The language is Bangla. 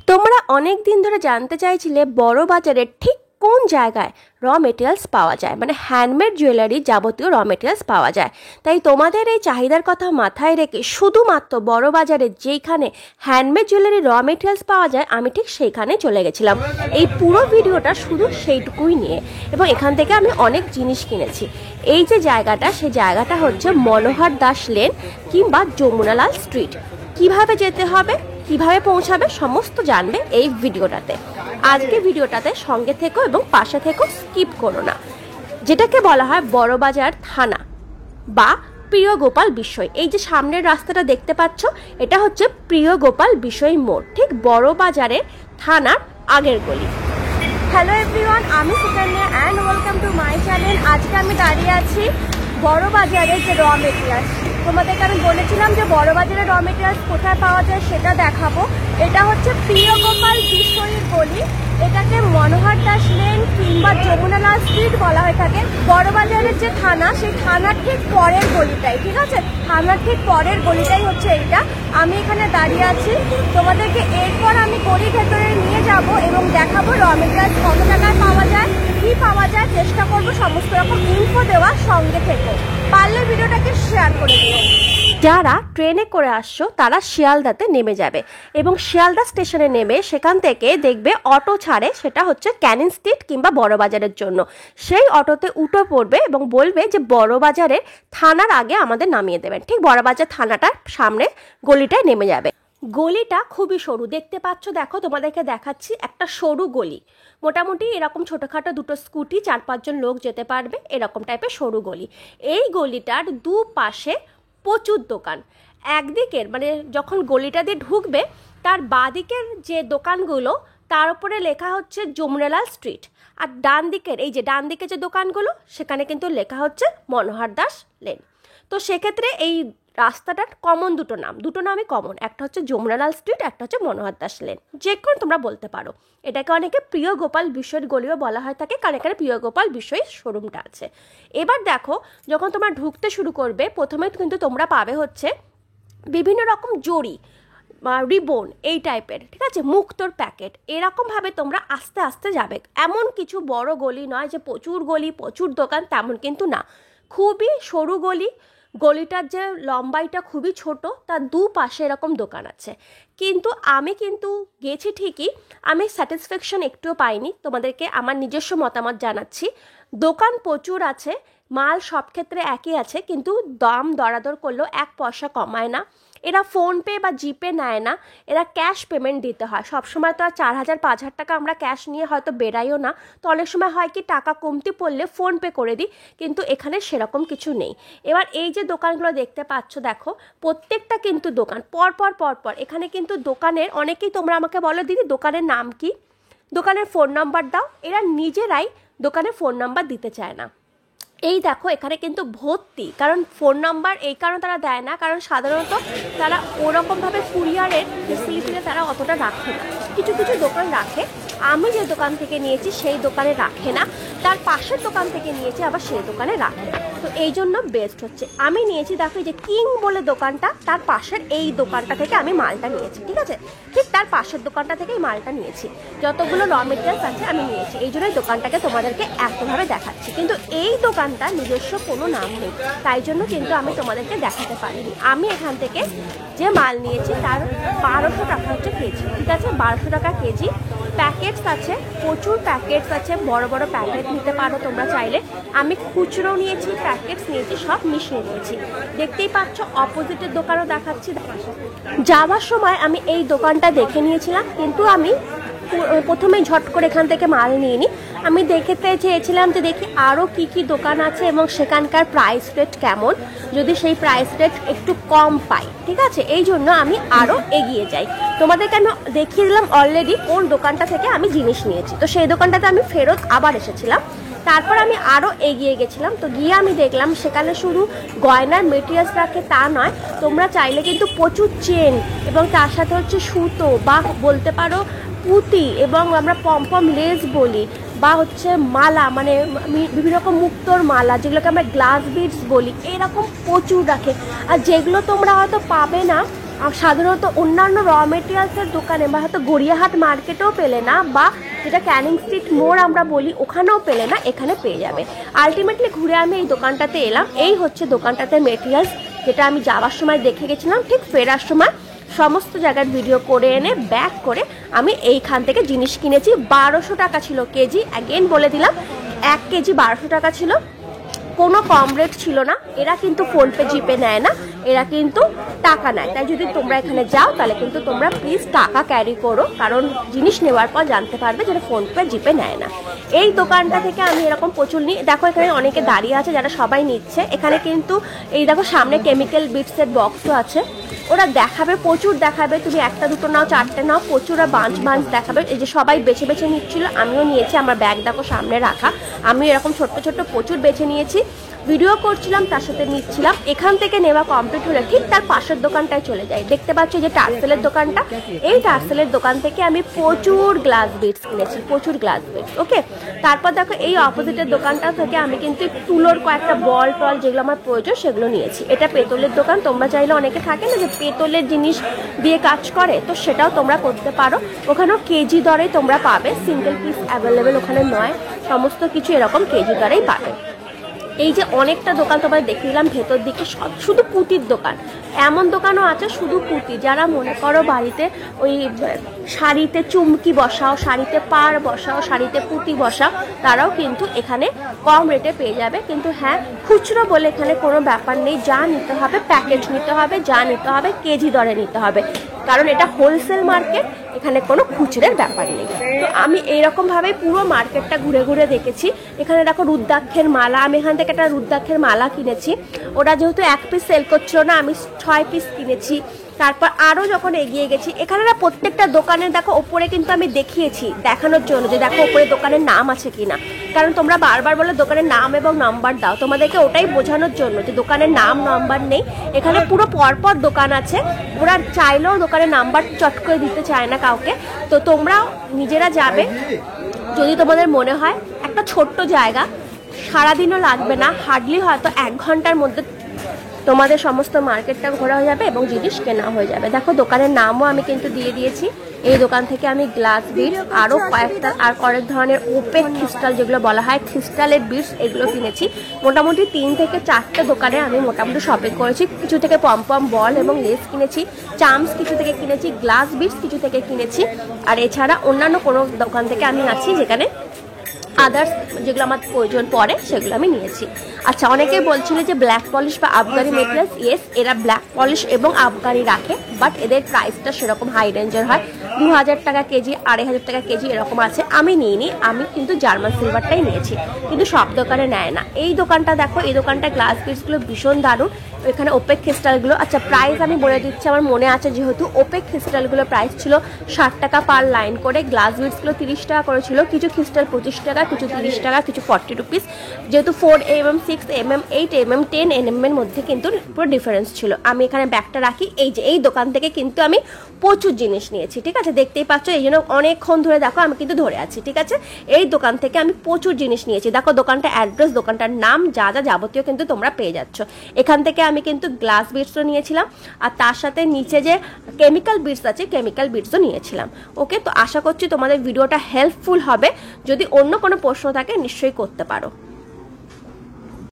তোমরা অনেক দিন ধরে জানতে চাইছিলে বড় বাজারে ঠিক কোন জায়গায় র মেটেরিয়ালস পাওয়া যায়, মানে হ্যান্ডমেড জুয়েলারি যাবতীয় র মেটেরিয়ালস পাওয়া যায়। তাই তোমাদের এই চাহিদার কথা মাথায় রেখে শুধুমাত্র বড় বাজারে যেখানে হ্যান্ডমেড জুয়েলারি র মেটেরিয়ালস পাওয়া যায় আমি ঠিক সেইখানে চলে গেছিলাম। এই পুরো ভিডিওটা শুধু সেইটুকুই নিয়ে, এবং এখান থেকে আমি অনেক জিনিস কিনেছি। এই যে জায়গাটা, সেই জায়গাটা হচ্ছে মনোহর দাস লেন কিংবা যমুনালাল স্ট্রিট। কিভাবে যেতে হবে, কিভাবে পৌঁছাবে, সমস্ত জানবে এই ভিডিওটাতে। আজকে ভিডিওটাতে সঙ্গে থেকো এবং পাশে থেকো, স্কিপ করো না। যেটাকে বলা হয় বড়বাজার থানা বা প্রিয় গোপাল বিষয়। এই যে সামনের রাস্তাটা দেখতে পাচ্ছ, এটা হচ্ছে প্রিয় গোপাল বিষয় মোড়, ঠিক বড় বাজারের থানার আগের গলি। হ্যালো এভরিওয়ান, আমি Sukanya and welcome to my channel. আজকে আমি দাঁড়িয়ে আছি বড় বাজারের যে র মেটেরিয়ালস। তোমাদেরকে আমি বলেছিলাম যে বড় বাজারের র মেটেরিয়ালস কোথায় পাওয়া যায় সেটা দেখাবো। এটা হচ্ছে প্রিয় গোপাল বিষয়ের গলি। এটাকে মনোহর দাস লেন কিংবা যমুনালাল স্ট্রিট বলা হয়ে থাকে। বড় বাজারের যে থানা, সেই থানার ঠিক পরের গলিটাই, ঠিক আছে? থানার ঠিক পরের গলিটাই হচ্ছে এইটা। আমি এখানে দাঁড়িয়ে আছি। তোমাদেরকে এরপর আমি গলির ভেতরে নিয়ে যাব এবং দেখাবো র মেটেরিয়ালস কত টাকায় পাওয়া যায়, কি পাওয়া যায়, চেষ্টা করবো সমস্ত রকম ইনফো দেওয়ার। সঙ্গে থেকো, পারলে ভিডিওটাকে শেয়ার করে দিও। যারা ট্রেনে করে আসছো তারা শিয়ালদাতে নেমে যাবে এবং শিয়ালদা স্টেশনে নেমে সেখান থেকে দেখবে অটো ছাড়ে, সেটা হচ্ছে ক্যানিং স্ট্রিট কিংবা বড় বাজারের জন্য। সেই অটোতে উঠে পড়বে এবং বলবে যে বড় বাজারের থানার আগে আমাদের নামিয়ে দেবেন। ঠিক বড় বাজার থানাটার সামনে গলিটায় নেমে যাবে। গলিটা খুবই সরু, দেখতে পাচ্ছ, দেখো তোমাদেরকে দেখাচ্ছি। একটা সরু গলি, মোটামুটি এরকম ছোটোখাটো দুটো স্কুটি, 4-5 জন লোক যেতে পারবে, এরকম টাইপের সরু গলি। এই গলিটার দুপাশে প্রচুর দোকান। একদিকের মানে যখন গলিটা দিয়ে ঢুকবে তার বাঁদিকের যে দোকানগুলো, তার উপরে লেখা হচ্ছে যমুনালাল স্ট্রিট, আর ডান দিকের এই যে ডান দিকে যে দোকানগুলো সেখানে কিন্তু লেখা হচ্ছে মনোহর দাস লেন। তো সেক্ষেত্রে এই রাস্তাটার কমন দুটো নামই কমন, একটা হচ্ছে যমুনালাল স্ট্রিট, একটা হচ্ছে মনোহর দাস লেন। যে কোনো তোমরা বলতে পারো। এটাকে অনেকে প্রিয় গোপাল বিষয়ের গলিও বলা হয় থাকে, কারণ এখানে প্রিয় গোপাল বিষয়ের শোরুমটা আছে। এবার দেখো, যখন তোমরা ঢুকতে শুরু করবে প্রথমে কিন্তু তোমরা পাবে হচ্ছে বিভিন্ন রকম জড়ি, রিবন, এই টাইপের, ঠিক আছে, মুক্তোর প্যাকেট। এরকমভাবে তোমরা আস্তে আস্তে যাবে। এমন কিছু বড় গলি নয় যে প্রচুর গলি প্রচুর দোকান, তেমন কিন্তু না। খুবই সরু গলি। গলিটার যে লম্বাইটা খুবই ছোট, তার দুপাশে এরকম দোকান আছে। কিন্তু আমি গেছি ঠিকই, আমি স্যাটিসফ্যাকশন একটুও পাইনি। তোমাদেরকে আমার নিজস্ব মতামত জানাচ্ছি। দোকান প্রচুর আছে, মাল সব ক্ষেত্রে একই আছে, কিন্তু দাম দরাদর করলেও 1 পয়সা কমায় না। এরা ফোনপে বা জিপে নেয় না, এরা ক্যাশ পেমেন্ট দিতে হয়। সবসময় তো আর 4,000-5,000 টাকা আমরা ক্যাশ নিয়ে হয়তো বেরাইও না। তো অনেক সময় হয় কি, টাকা কমতি পড়লে ফোনপে করে দিই, কিন্তু এখানে সেরকম কিছু নেই। এবার এই যে দোকানগুলো দেখতে পাচ্ছ, দেখো প্রত্যেকটা কিন্তু দোকান পরপর। এখানে কিন্তু দোকানের অনেকেই তোমরা আমাকে বলো, দিদি দোকানের নাম কি, দোকানের ফোন নাম্বার দাও। এরা নিজেরাই দোকানের ফোন নাম্বার দিতে চায় না। এই দেখো এখানে কিন্তু ভর্তি, কারণ ফোন নাম্বার এই কারণে তারা দেয় না, কারণ সাধারণত তারা ওরকমভাবে কুরিয়ারের ফেসিলিটিতে তারা অতটা রাখে না। কিছু কিছু দোকান রাখে, আমি যে দোকান থেকে নিয়েছি সেই দোকানে রাখে না, তার পাশের দোকান থেকে নিয়েছি আবার সেই দোকানে রাখে। তো এই জন্য বেস্ট হচ্ছে আমি নিয়েছি, দেখো যে কিং বলে দোকানটা, তার পাশের এই দোকানটা থেকে আমি মালটা নিয়েছি, ঠিক আছে? ঠিক তার পাশের দোকানটা থেকে এই মালটা নিয়েছি। যতগুলো র মেটেরিয়ালস আছে আমি নিয়েছি, এই জন্যই দোকানটাকে তোমাদেরকে এতভাবে দেখাচ্ছি। কিন্তু এই দোকানটা নিজস্ব কোনো নাম নেই, তাই জন্য কিন্তু আমি তোমাদেরকে দেখাতে পারিনি। আমি এখান থেকে যে মাল নিয়েছি তার 1200 টাকা হচ্ছে কেজি, ঠিক আছে? 1200 টাকা কেজি। প্যাকেটস আছে, প্রচুর প্যাকেটস আছে, বড় বড় প্যাকেট নিতে পারো তোমরা চাইলে। আমি খুচরো নিয়েছি, প্যাকেটস নিয়েছি, সব মিশিয়ে নিয়েছি। দেখতেই পাচ্ছ অপোজিটের দোকানও দেখাচ্ছি। যাওয়ার সময় আমি এই দোকানটা দেখে নিয়েছিলাম, কিন্তু আমি প্রথমে ঝট করে এখান থেকে মাল নিয়ে নিই। আমি দেখতে চেয়েছিলাম যে দেখি আরও কি কি দোকান আছে এবং সেখানকার প্রাইস রেট কেমন, যদি সেই প্রাইস রেট একটু কম পাই, ঠিক আছে? এই জন্য আমি আরও এগিয়ে যাই। তোমাদেরকে আমি দেখিয়ে দিলাম অলরেডি কোন দোকানটা থেকে আমি জিনিস নিয়েছি। তো সেই দোকানটাতে আমি ফেরত আবার এসেছিলাম, তারপর আমি আরও এগিয়ে গেছিলাম। তো গিয়ে আমি দেখলাম সেখানে শুধু গয়নার মেটেরিয়ালস রাখে তা নয়, তোমরা চাইলে কিন্তু প্রচুর চেন এবং তার সাথে হচ্ছে সুতো বা বলতে পারো পুঁতি, এবং আমরা পম লেস বলি, বা হচ্ছে মালা, মানে বিভিন্ন রকম মুক্তোর মালা, যেগুলোকে আমরা গ্লাস বিডস বলি, এরকম প্রচুর রাখে। আর যেগুলো তোমরা হয়তো পাবে না সাধারণত অন্যান্য র মেটেরিয়ালসের দোকানে বা হয়তো গড়িয়াহাট মার্কেটেও পেলে না, বা যেটা ক্যানিং স্ট্রিট মোড় আমরা বলি ওখানেও পেলে না, এখানে পেয়ে যাবে। আলটিমেটলি ঘুরে আমি এই দোকানটাতে এলাম। এই হচ্ছে দোকানটাতে মেটেরিয়ালস, যেটা আমি যাওয়ার সময় দেখে গেছিলাম। ঠিক ফেরার সময় সমস্ত জায়গার ভিডিও করে এনে ব্যাক করে আমি এইখান থেকে জিনিস কিনেছি। 1200 টাকা ছিল কেজি। অ্যাগেন বলে দিলাম, 1 কেজি 1200 টাকা ছিল, কোনো কম রেট ছিল না। এরা কিন্তু ফোনপে জিপে নেয় না, এরা কিন্তু টাকা নেয়। তাই যদি তোমরা এখানে যাও তাহলে কিন্তু তোমরা প্লিজ টাকা ক্যারি করো, কারণ জিনিস নেওয়ার পর জানতে পারবে যেটা ফোনপে জিপে নেয় না। এই দোকানটা থেকে আমি এরকম প্রচুর নিই। দেখো এখানে অনেকে দাঁড়িয়ে আছে যারা সবাই নিচ্ছে। এখানে কিন্তু এই দেখো সামনে কেমিক্যাল বিটসের বক্সও আছে, ওরা দেখাবে, প্রচুর দেখাবে। তুমি একটা দুটো নাও, চারটে নাও, প্রচুর বাঞ্চ বাঞ্চ দেখাবে। এই যে সবাই বেছে বেছে নিচ্ছিল, আমিও নিয়েছি। আমার ব্যাগ দেখো সামনে রাখা, আমি এরকম ছোট্ট ছোট্ট প্রচুর বেছে নিয়েছি, ভিডিও করছিলাম, তার সাথে নিচ্ছিলাম। এখান থেকে নেওয়া কমপ্লিট হলে ঠিক তার পাশের দোকানটায় চলে যাই। দেখতে পাচ্ছ যে টার্সেলের দোকানটা, এই টার্সেলের দোকান থেকে আমি প্রচুর গ্লাস বিটস কিনেছি, প্রচুর গ্লাস বিটস। ওকে, তারপর দেখো এই অপোজিটের দোকানটা থেকে আমি কিন্তু তুলোর কয়েকটা বল টল যেগুলো আমার প্রয়োজন সেগুলো নিয়েছি। এটা পেতলের দোকান। তোমরা চাইলে, অনেকে থাকে না যে পেতলের জিনিস দিয়ে কাজ করে, তো সেটাও তোমরা করতে পারো। ওখানেও কেজি দরে তোমরা পাবে, সিঙ্গেল পিস অ্যাভেলেবেল ওখানে নয়, সমস্ত কিছু এরকম কেজি দরেই পাবে। এই যে অনেকটা দোকান তোমাদের দেখে দিলাম ভেতর দিকে, সব শুধু পুঁতির দোকান। এমন দোকানও আছে শুধু পুঁতি, যারা মনে করো বাড়িতে ওই শাড়িতে চুমকি বসাও, শাড়িতে পাড় বসাও, শাড়িতে পুঁতি বসাও, তারাও কিন্তু এখানে কম রেটে পেয়ে যাবে। কিন্তু হ্যাঁ, খুচরো বলে এখানে কোনো ব্যাপার নেই, যা নিতে হবে প্যাকেট নিতে হবে, যা নিতে হবে কেজি দরে নিতে হবে, কারণ এটা হোলসেল মার্কেট, এখানে কোনো খুচরের ব্যাপার নেই। তো আমি এইরকমভাবে পুরো মার্কেটটা ঘুরে ঘুরে দেখেছি। এখানে দেখো রুদ্রাক্ষের মালা, আমি এখান থেকে একটা রুদ্রাক্ষের মালা কিনেছি। ওরা যেহেতু 1 পিস সেল করছিল না, আমি 6 পিস কিনেছি। তারপর আরও যখন এগিয়ে গেছি, এখানে না প্রত্যেকটা দোকানে দেখো ওপরে কিন্তু আমি দেখিয়েছি দেখানোর জন্য যে দেখো ওপরে দোকানের নাম আছে কিনা, কারণ তোমরা বারবার বলে দোকানের নাম এবং নাম্বার দাও, তোমাদেরকে ওটাই বোঝানোর জন্য যে দোকানের নাম নাম্বার নেই। এখানে পুরো পরপর দোকান আছে, ওরা চাইলেও দোকানের নাম্বার চট করে দিতে চায় না কাউকে। তো তোমরা নিজেরা যাবে, যদি তোমাদের মনে হয় একটা ছোট্ট জায়গা, সারাদিনও লাগবে না, হার্ডলি হয়তো 1 ঘন্টার মধ্যে তোমাদের সমস্ত মার্কেটটা ঘোরা হয়ে যাবে এবং জিনিস কেনা হয়ে যাবে। দেখো দোকানের নামও আমি কিন্তু দিয়ে দিয়েছি। এই দোকান থেকে আমি গ্লাস বিটস, আরও কয়েকটা আর কয়েক ধরনের ওপেক ক্রিস্টাল, যেগুলো বলা হয় ক্রিস্টালের বিটস, এগুলো কিনেছি। মোটামুটি 3 থেকে 4টে দোকানে আমি মোটামুটি শপিং করেছি। কিছু থেকে পম বল এবং লেস কিনেছি, চামস কিছু থেকে কিনেছি, গ্লাস বিটস কিছু থেকে কিনেছি, আর এছাড়া অন্যান্য কোনো দোকান থেকে আমি আছি যেখানে আদার্স যেগুলো আমার প্রয়োজন পড়ে সেগুলো আমি নিয়েছি। আচ্ছা, অনেকেই বলছিল যে ব্ল্যাক পলিশ বা আফগানি মেটেরিয়ালস, ইয়েস এরা ব্ল্যাক পলিশ এবং আফগানি রাখে, বাট এদের প্রাইসটা সেরকম হাই রেঞ্জের হয়। 2000 টাকা কেজি, 2500 টাকা কেজি এরকম আছে। আমি নিইনি, আমি কিন্তু জার্মান সিলভারটাই নিয়েছি, কিন্তু সব দোকানে নেয় না। এই দোকানটা দেখো, এই দোকানটা গ্লাস বিটসগুলো ভীষণ দারুণ। এখানে ওপেক ক্রিস্টালগুলো, আচ্ছা প্রাইস আমি বলে দিচ্ছি, আমার মনে আছে যেহেতু। ওপেক ক্রিস্টালগুলো প্রাইস ছিল 60 টাকা পার লাইন করে, গ্লাস বিটসগুলো 30 টাকা করেছিল। কিছু ক্রিস্টাল 25 টাকা, কিছু 30 টাকা, কিছু 40 রুপিস। যেহেতু 4mm, 6mm, 8mm, 10mm এর মধ্যে কিন্তু পুরো ডিফারেন্স ছিল। আমি এখানে ব্যাগটা রাখি। এই যে এই দোকান থেকে কিন্তু আমি প্রচুর জিনিস নিয়েছি, ঠিক আছে, দেখতেই পাচ্ছ। এই জন্য অনেকক্ষণ ধরে দেখো আমি কিন্তু ধরে আছি, ঠিক আছে। এই দোকান থেকে আমি প্রচুর জিনিস নিয়েছি। দেখো দোকানটা অ্যাড্রেস, দোকানটার নাম, যা যা যাবতীয় কিন্তু তোমরা পেয়ে যাচ্ছ। এখান থেকে আমি কিন্তু গ্লাস বিটসও নিয়েছিলাম, আর তার সাথে নিচে যে কেমিক্যাল বিটস আছে, কেমিক্যাল বিটসও নিয়েছিলাম। ওকে, তো আশা করছি তোমাদের ভিডিওটা হেল্পফুল হবে। যদি অন্য কোনো প্রশ্ন থাকে নিশ্চয়ই করতে পারো।